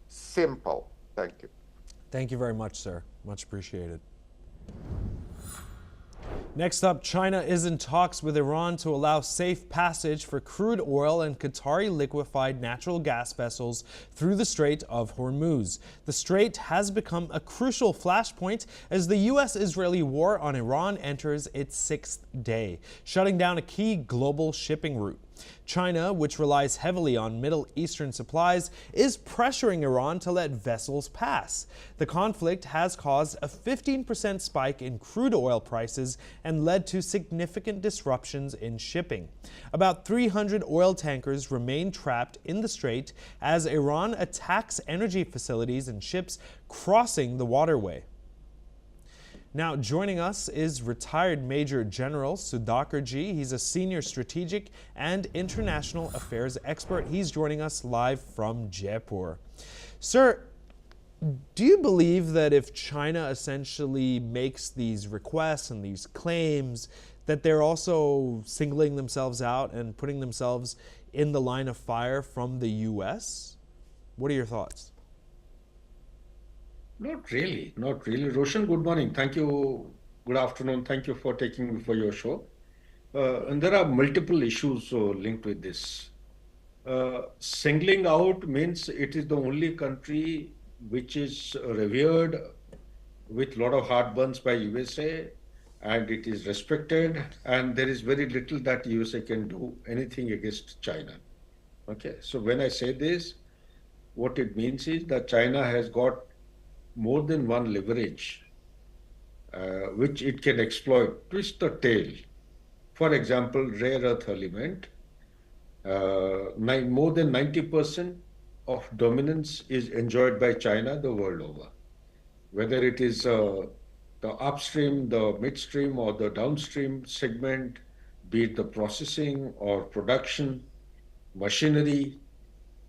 Simple. Thank you. Thank you very much, sir. Much appreciated. Next up, China is in talks with Iran to allow safe passage for crude oil and Qatari liquefied natural gas vessels through the Strait of Hormuz. The strait has become a crucial flashpoint as the U.S.-Israeli war on Iran enters its sixth day, shutting down a key global shipping route. China, which relies heavily on Middle Eastern supplies, is pressuring Iran to let vessels pass. The conflict has caused a 15% spike in crude oil prices and led to significant disruptions in shipping. About 300 oil tankers remain trapped in the strait as Iran attacks energy facilities and ships crossing the waterway. Now, joining us is retired Major General Sudhakarji. He's a senior strategic and international affairs expert. He's joining us live from Jaipur. Sir, do you believe that if China essentially makes these requests and these claims, that they're also singling themselves out and putting themselves in the line of fire from the U.S.? What are your thoughts? Not really, not really. Roshan, good morning. Thank you. Good afternoon. Thank you for taking me for your show. And there are multiple issues linked with this. Singling out means it is the only country which is revered with a lot of heartburns by USA, and it is respected, and there is very little that USA can do anything against China. Okay, so when I say this, what it means is that China has got more than one leverage which it can exploit, twist the tail. For example, rare earth element, more than 90% of dominance is enjoyed by China the world over. Whether it is the upstream, the midstream, or the downstream segment, be it the processing or production, machinery,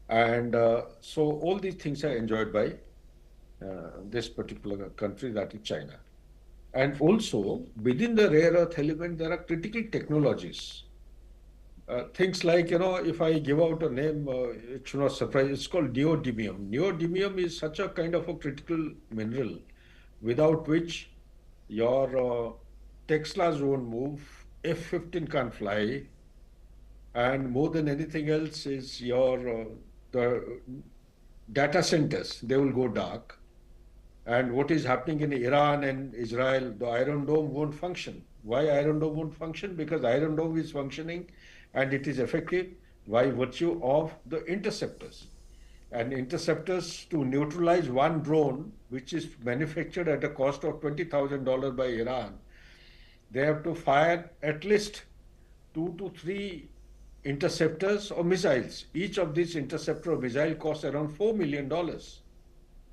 and so all these things are enjoyed by this particular country, that is China. And also, within the rare earth element, there are critical technologies. Things like, if I give out a name, it should not surprise, it's called neodymium. Neodymium is such a kind of a critical mineral without which your Teslas won't move, F-15 can't fly, and more than anything else is the data centers, they will go dark. And what is happening in Iran and Israel, the Iron Dome won't function. Why Iron Dome won't function? Because Iron Dome is functioning and it is effective by virtue of the interceptors. And interceptors, to neutralize one drone, which is manufactured at a cost of $20,000 by Iran, they have to fire at least 2 to 3 interceptors or missiles. Each of these interceptor or missile costs around $4 million.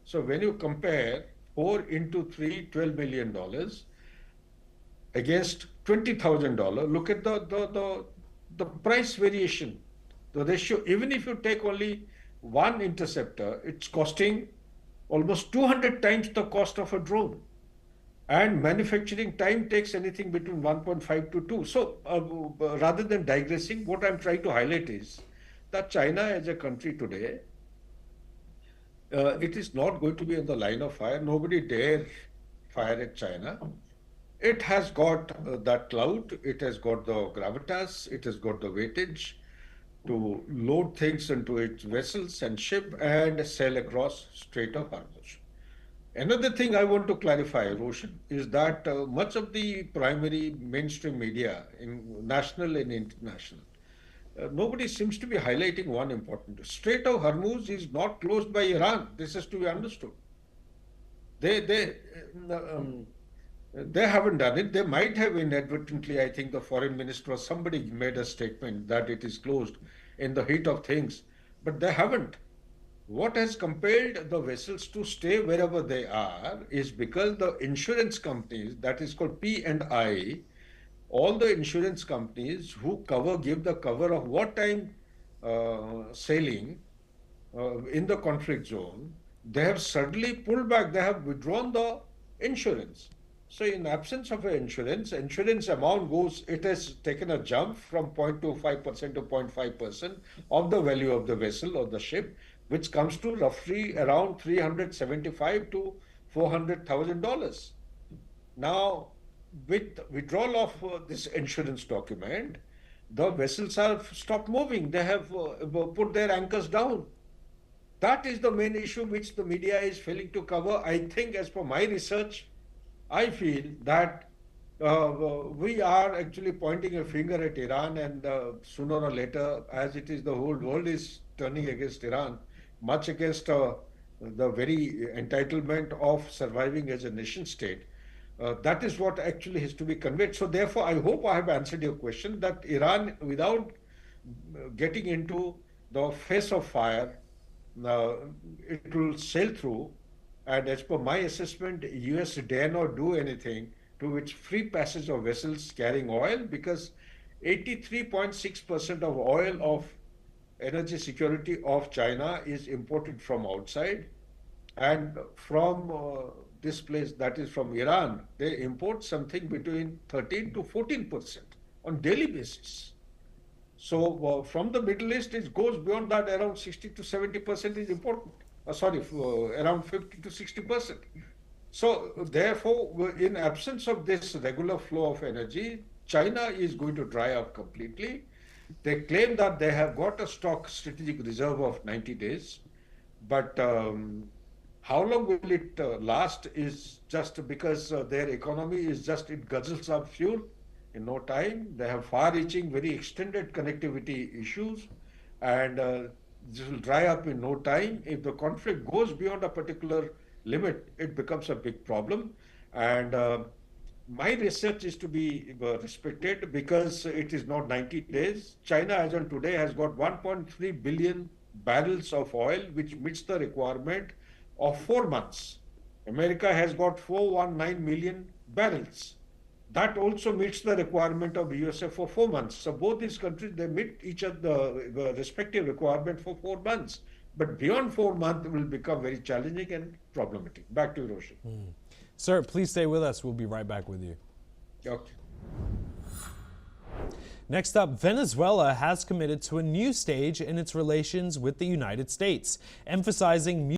So when you compare 4 into 3, $12 million against $20,000, look at the price variation, the ratio. Even if you take only one interceptor, it's costing almost 200 times the cost of a drone. And manufacturing time takes anything between 1.5 to 2. So rather than digressing, what I'm trying to highlight is that China as a country today, it is not going to be in the line of fire. Nobody dare fire at China. It has got that clout, it has got the gravitas, it has got the weightage to load things into its vessels and ship and sail across Strait of Hormuz. Another thing I want to clarify, Roshan, is that much of the primary mainstream media, in national and international, nobody seems to be highlighting one important. Strait of Hormuz is not closed by Iran. This is to be understood. They haven't done it. They might have inadvertently. I think the foreign minister or somebody made a statement that it is closed in the heat of things, but they haven't. What has compelled the vessels to stay wherever they are is because the insurance companies, that is called P&I, all the insurance companies who give the cover of wartime sailing in the conflict zone, they have suddenly pulled back, they have withdrawn the insurance. So in absence of insurance amount goes, it has taken a jump from 0.25% to 0.5% of the value of the vessel or the ship. which comes to roughly around $375 to $400,000. Now, with withdrawal of this insurance document, the vessels have stopped moving. They have put their anchors down. That is the main issue which the media is failing to cover. I think, as per my research, I feel that we are actually pointing a finger at Iran, and sooner or later, as it is, the whole world is turning against Iran, much against the very entitlement of surviving as a nation state. That is what actually has to be conveyed. So, therefore, I hope I have answered your question that Iran, without getting into the face of fire, uh, it will sail through. And as per my assessment, US dare not do anything to its free passage of vessels carrying oil, because 83.6% of oil of energy security of China is imported from outside. And from this place, that is from Iran, they import something between 13 to 14% on daily basis. So from the Middle East, it goes beyond that. Around 60 to 70% is important. Sorry, around 50 to 60%. So therefore, in absence of this regular flow of energy, China is going to dry up completely. They claim that they have got a stock strategic reserve of 90 days, but how long will it last is just because their economy is just, it guzzles up fuel in no time. They have far-reaching, very extended connectivity issues, and this will dry up in no time. If the conflict goes beyond a particular limit, it becomes a big problem. And my research is to be respected because it is not 90 days. China, as on today, has got 1.3 billion barrels of oil, which meets the requirement of 4 months. America has got 419 million barrels. That also meets the requirement of USA for 4 months. So both these countries, they meet each other the respective requirement for 4 months. But beyond 4 months, it will become very challenging and problematic. Back to you, Roshan. Sir, please stay with us. We'll be right back with you. Okay. Next up, Venezuela has committed to a new stage in its relations with the United States, emphasizing